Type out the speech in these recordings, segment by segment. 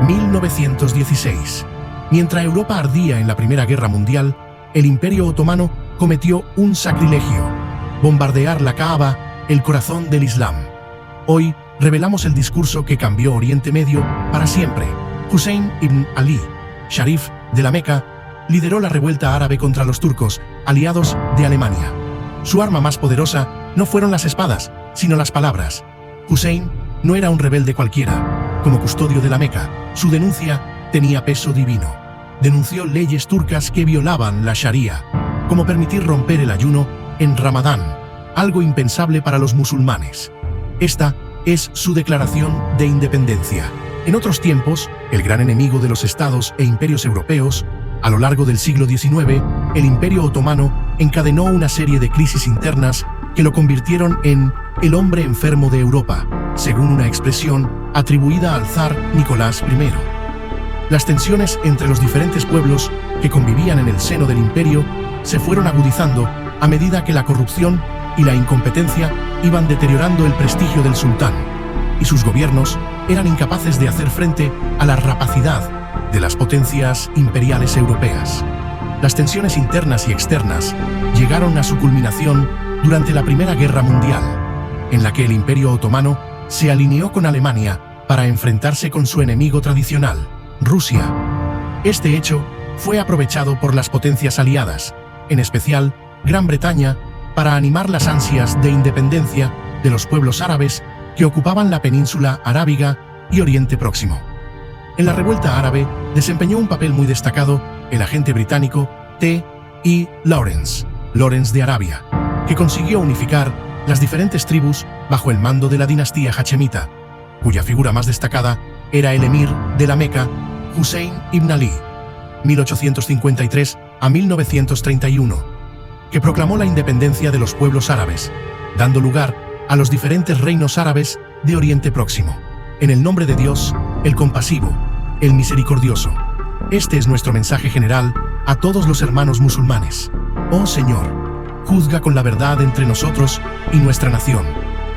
1916. Mientras Europa ardía en la Primera Guerra Mundial, el Imperio Otomano cometió un sacrilegio: bombardear la Kaaba, el corazón del Islam. Hoy revelamos el discurso que cambió Oriente Medio para siempre. Hussein ibn Ali, Sharif de la Meca, lideró la revuelta árabe contra los turcos, aliados de Alemania. Su arma más poderosa no fueron las espadas, sino las palabras. Hussein no era un rebelde cualquiera. Como custodio de la Meca, su denuncia tenía peso divino. Denunció leyes turcas que violaban la Sharia, como permitir romper el ayuno en Ramadán, algo impensable para los musulmanes. Esta es su declaración de independencia. En otros tiempos, el gran enemigo de los estados e imperios europeos, a lo largo del siglo XIX, el Imperio Otomano encadenó una serie de crisis internas que lo convirtieron en el hombre enfermo de Europa, según una expresión atribuida al zar Nicolás I. Las tensiones entre los diferentes pueblos que convivían en el seno del imperio se fueron agudizando a medida que la corrupción y la incompetencia iban deteriorando el prestigio del sultán, y sus gobiernos eran incapaces de hacer frente a la rapacidad de las potencias imperiales europeas. Las tensiones internas y externas llegaron a su culminación durante la Primera Guerra Mundial, en la que el Imperio Otomano se alineó con Alemania para enfrentarse con su enemigo tradicional, Rusia. Este hecho fue aprovechado por las potencias aliadas, en especial Gran Bretaña, para animar las ansias de independencia de los pueblos árabes que ocupaban la península arábiga y Oriente Próximo. En la revuelta árabe desempeñó un papel muy destacado el agente británico T.E. Lawrence de Arabia, que consiguió unificar las diferentes tribus bajo el mando de la dinastía hachemita, cuya figura más destacada era el emir de la Meca, Hussein ibn Ali, 1853 a 1931, que proclamó la independencia de los pueblos árabes, dando lugar a los diferentes reinos árabes de Oriente Próximo. En el nombre de Dios, el compasivo, el misericordioso. Este es nuestro mensaje general a todos los hermanos musulmanes. Oh Señor, juzga con la verdad entre nosotros y nuestra nación,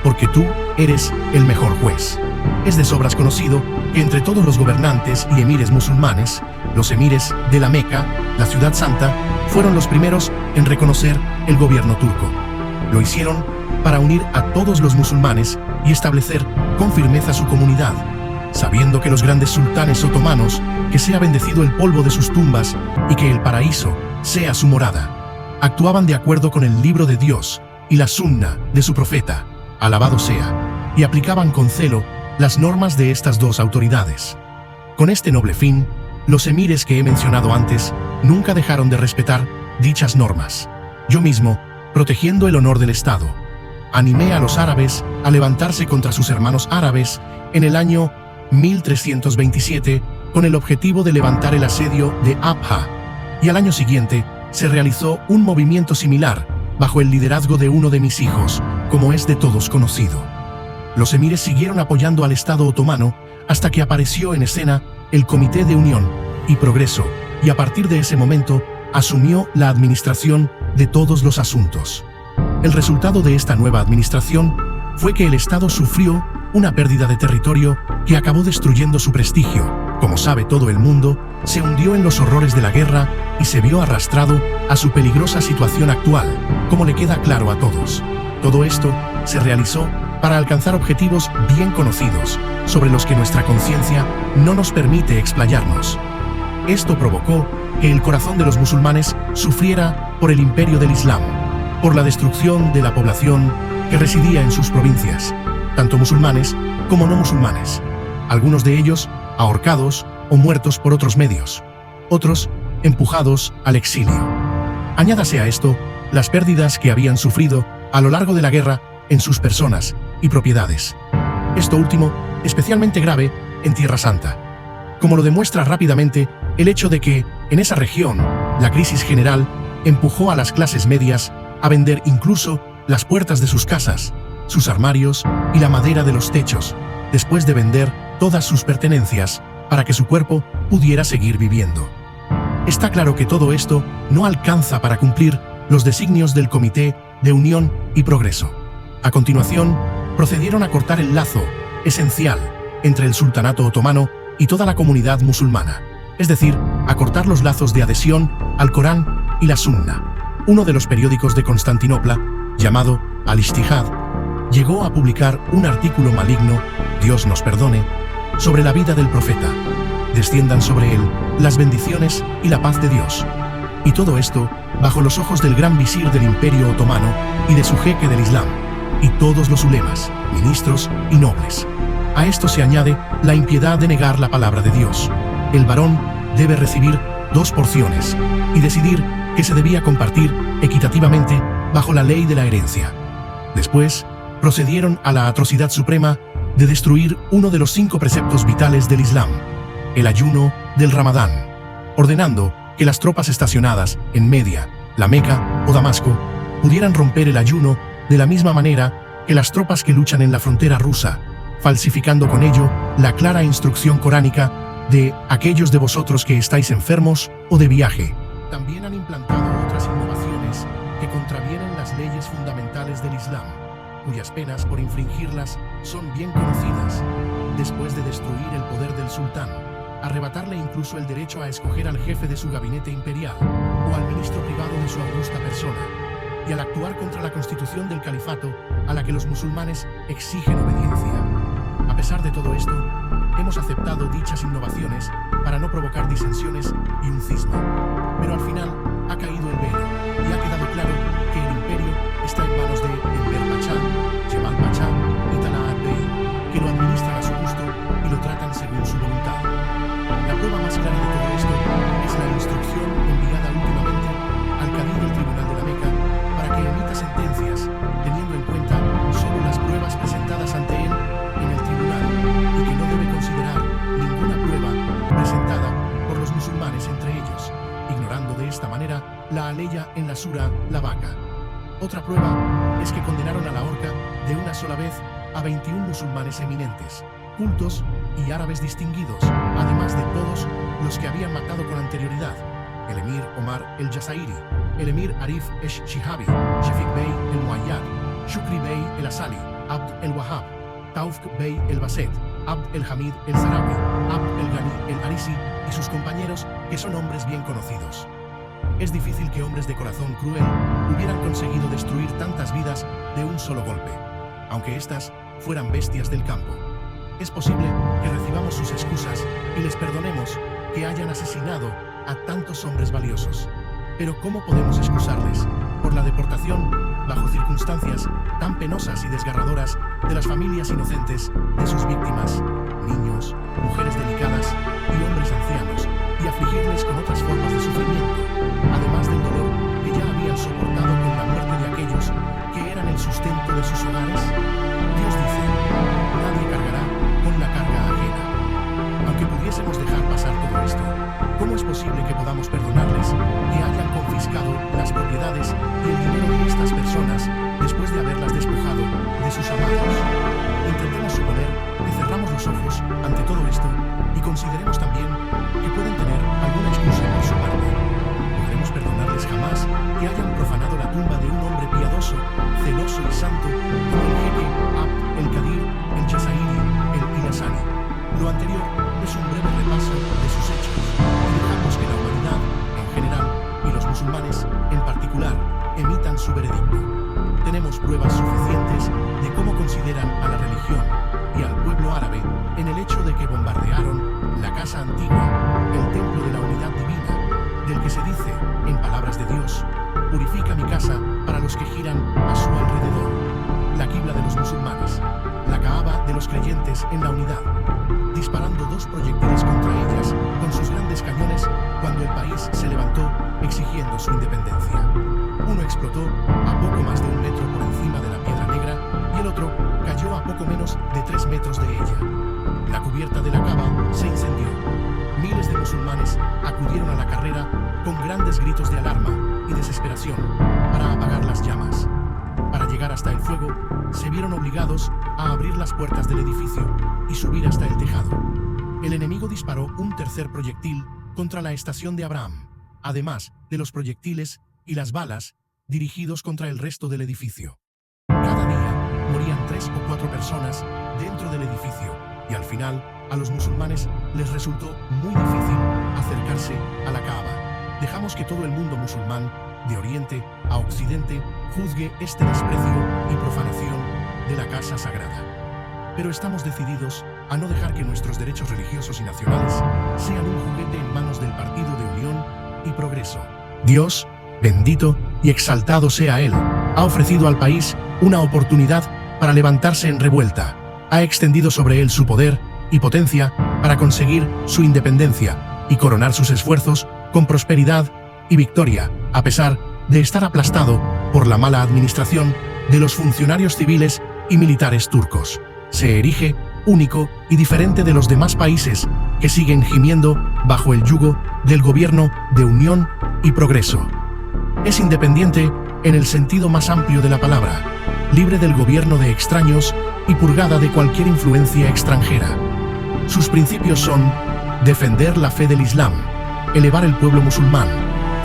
porque tú eres el mejor juez. Es de sobras conocido que entre todos los gobernantes y emires musulmanes, los emires de la Meca, la ciudad santa, fueron los primeros en reconocer el gobierno turco. Lo hicieron para unir a todos los musulmanes y establecer con firmeza su comunidad, sabiendo que los grandes sultanes otomanos, que sea bendecido el polvo de sus tumbas y que el paraíso sea su morada, actuaban de acuerdo con el libro de Dios y la sunna de su profeta, alabado sea, y aplicaban con celo las normas de estas dos autoridades. Con este noble fin, los emires que he mencionado antes nunca dejaron de respetar dichas normas. Yo mismo, protegiendo el honor del Estado, animé a los árabes a levantarse contra sus hermanos árabes en el año 1327 con el objetivo de levantar el asedio de Abha, y al año siguiente se realizó un movimiento similar bajo el liderazgo de uno de mis hijos, como es de todos conocido. Los emires siguieron apoyando al Estado otomano hasta que apareció en escena el Comité de Unión y Progreso, y a partir de ese momento asumió la administración de todos los asuntos. El resultado de esta nueva administración fue que el Estado sufrió una pérdida de territorio que acabó destruyendo su prestigio. Como sabe todo el mundo, se hundió en los horrores de la guerra y se vio arrastrado a su peligrosa situación actual, como le queda claro a todos. Todo esto se realizó para alcanzar objetivos bien conocidos, sobre los que nuestra conciencia no nos permite explayarnos. Esto provocó que el corazón de los musulmanes sufriera por el imperio del Islam, por la destrucción de la población que residía en sus provincias, tanto musulmanes como no musulmanes, algunos de ellos ahorcados o muertos por otros medios, otros empujados al exilio. Añádase a esto las pérdidas que habían sufrido a lo largo de la guerra en sus personas y propiedades. Esto último especialmente grave en Tierra Santa, como lo demuestra rápidamente el hecho de que, en esa región, la crisis general empujó a las clases medias a vender incluso las puertas de sus casas, sus armarios y la madera de los techos, después de vender todas sus pertenencias para que su cuerpo pudiera seguir viviendo. Está claro que todo esto no alcanza para cumplir los designios del Comité de Unión y Progreso. A continuación, procedieron a cortar el lazo esencial entre el sultanato otomano y toda la comunidad musulmana, es decir, acortar los lazos de adhesión al Corán y la Sunna. Uno de los periódicos de Constantinopla, llamado Al-Ijtihad, llegó a publicar un artículo maligno, Dios nos perdone, sobre la vida del profeta. Desciendan sobre él las bendiciones y la paz de Dios. Y todo esto bajo los ojos del gran visir del Imperio Otomano y de su jeque del Islam, y todos los ulemas, ministros y nobles. A esto se añade la impiedad de negar la palabra de Dios. El varón debe recibir 2 porciones y decidir que se debía compartir equitativamente bajo la ley de la herencia. Después, procedieron a la atrocidad suprema de destruir uno de los 5 preceptos vitales del Islam, el ayuno del Ramadán, ordenando que las tropas estacionadas en Media, la Meca o Damasco pudieran romper el ayuno de la misma manera que las tropas que luchan en la frontera rusa, falsificando con ello la clara instrucción coránica de aquellos de vosotros que estáis enfermos o de viaje. También han implantado otras innovaciones que contravienen las leyes fundamentales del Islam, cuyas penas por infringirlas son bien conocidas. Después de destruir el poder del sultán, arrebatarle incluso el derecho a escoger al jefe de su gabinete imperial o al ministro privado de su augusta persona, y al actuar contra la constitución del califato a la que los musulmanes exigen obediencia. A pesar de todo esto, hemos aceptado dichas innovaciones para no provocar disensiones y un cisma. Pero al final ha caído el velo y ha quedado claro que el imperio está en manos de Enver Pachá, Jemal Pachá y Talat Bey, que lo administran a su gusto y lo tratan según su voluntad. La prueba más clara de todo esto es la instrucción enviada últimamente al cadí del Tribunal de la Meca para que emita sentencias teniendo en cuenta solo las pruebas presentadas ante él en el tribunal y que no debe considerar ninguna prueba presentada por los musulmanes entre ellos, ignorando de esta manera la aleya en la sura La Vaca. Otra prueba es que condenaron a la horca de una sola vez a 21 musulmanes eminentes, cultos y árabes distinguidos, además de todos los que habían matado con anterioridad: el emir Omar el-Jazairi, el emir Arif esh-Shihabi, Shafiq Bey el-Muayyad, Shukri Bey el-Asali, Abd el-Wahhab, Taufq Bey el-Baset, Abd el-Hamid el-Zarawi, Abd el-Ghani el-Arisi y sus compañeros, que son hombres bien conocidos. Es difícil que hombres de corazón cruel hubieran conseguido destruir tantas vidas de un solo golpe, aunque éstas fueran bestias del campo. Es posible que recibamos sus excusas y les perdonemos que hayan asesinado a tantos hombres valiosos. Pero ¿cómo podemos excusarles por la deportación, bajo circunstancias tan penosas y desgarradoras, de las familias inocentes de sus víctimas, niños, mujeres delicadas y hombres ancianos, y afligirles con otras formas de sufrimiento, además del dolor que ya habían soportado con la muerte de aquellos que eran el sustento de sus hogares? Dios dice: nadie cargará con la carga ajena. Aunque pudiésemos dejar pasar todo esto, ¿cómo es posible que podamos perdonarles que hayan confiscado las propiedades y el dinero de estas personas después de haberlas despojado de sus amados? Intentemos suponer que cerramos los ojos ante todo esto y consideremos también que pueden tener alguna excusa por su parte. Podremos perdonarles jamás que hayan profanado la tumba de un hombre piadoso, celoso y santo como el jeque Abd el-Qadir el-Jazairi el-Ilasani. Lo anterior es un breve repaso de sus hechos y dejamos que la humanidad en general y los musulmanes en particular emitan su veredicto. Tenemos pruebas suficientes de cómo consideran a la religión y al pueblo árabe en el hecho de que bombardearon la casa antigua, el templo de la unidad divina, del que se dice, en palabras de Dios: purifica mi casa para los que giran a su alrededor. La quibla de los musulmanes, la Kaaba de los creyentes en la unidad, disparando 2 proyectiles contra ellas con sus grandes cañones cuando el país se levantó exigiendo su independencia. Uno explotó a poco más de 1 metro por encima de la Piedra Negra y el otro cayó a poco menos de 3 metros de ella. La cubierta de la Kaaba se incendió. Miles de musulmanes acudieron a la carrera con grandes gritos de alarma y desesperación para apagar las llamas. Para llegar hasta el fuego, se vieron obligados a abrir las puertas del edificio y subir hasta el tejado. El enemigo disparó un tercer proyectil contra la estación de Abraham, además de los proyectiles y las balas dirigidos contra el resto del edificio. Cada día morían 3 o 4 personas dentro del edificio y al final A los musulmanes les resultó muy difícil acercarse a la Kaaba. Dejamos que todo el mundo musulmán, de Oriente a Occidente, juzgue este desprecio y profanación de la casa sagrada. Pero estamos decididos a no dejar que nuestros derechos religiosos y nacionales sean un juguete en manos del Partido de Unión y Progreso. Dios, bendito y exaltado sea Él, ha ofrecido al país una oportunidad para levantarse en revuelta. Ha extendido sobre él su poder y potencia para conseguir su independencia y coronar sus esfuerzos con prosperidad y victoria, a pesar de estar aplastado por la mala administración de los funcionarios civiles y militares turcos. Se erige único y diferente de los demás países que siguen gimiendo bajo el yugo del gobierno de unión y progreso. Es independiente en el sentido más amplio de la palabra, libre del gobierno de extraños y purgada de cualquier influencia extranjera. Sus principios son defender la fe del Islam, elevar el pueblo musulmán,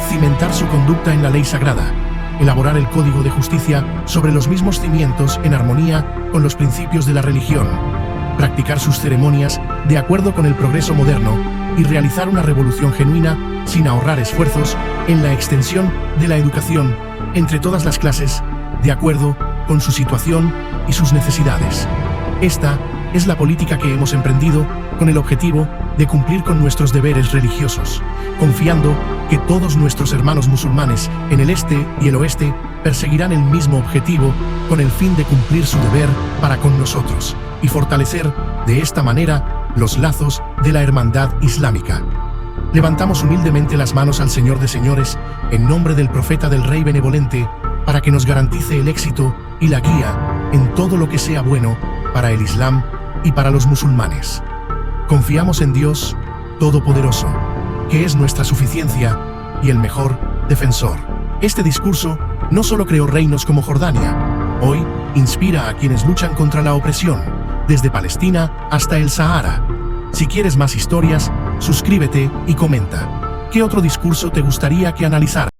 cimentar su conducta en la ley sagrada, elaborar el código de justicia sobre los mismos cimientos en armonía con los principios de la religión, practicar sus ceremonias de acuerdo con el progreso moderno y realizar una revolución genuina sin ahorrar esfuerzos en la extensión de la educación entre todas las clases, de acuerdo con su situación y sus necesidades. Esta es la política que hemos emprendido con el objetivo de cumplir con nuestros deberes religiosos, confiando que todos nuestros hermanos musulmanes en el este y el oeste perseguirán el mismo objetivo con el fin de cumplir su deber para con nosotros y fortalecer de esta manera los lazos de la hermandad islámica. Levantamos humildemente las manos al Señor de Señores en nombre del profeta del Rey Benevolente para que nos garantice el éxito y la guía en todo lo que sea bueno para el Islam y para los musulmanes. Confiamos en Dios Todopoderoso, que es nuestra suficiencia y el mejor defensor. Este discurso no solo creó reinos como Jordania, hoy inspira a quienes luchan contra la opresión, desde Palestina hasta el Sahara. Si quieres más historias, suscríbete y comenta. ¿Qué otro discurso te gustaría que analizara?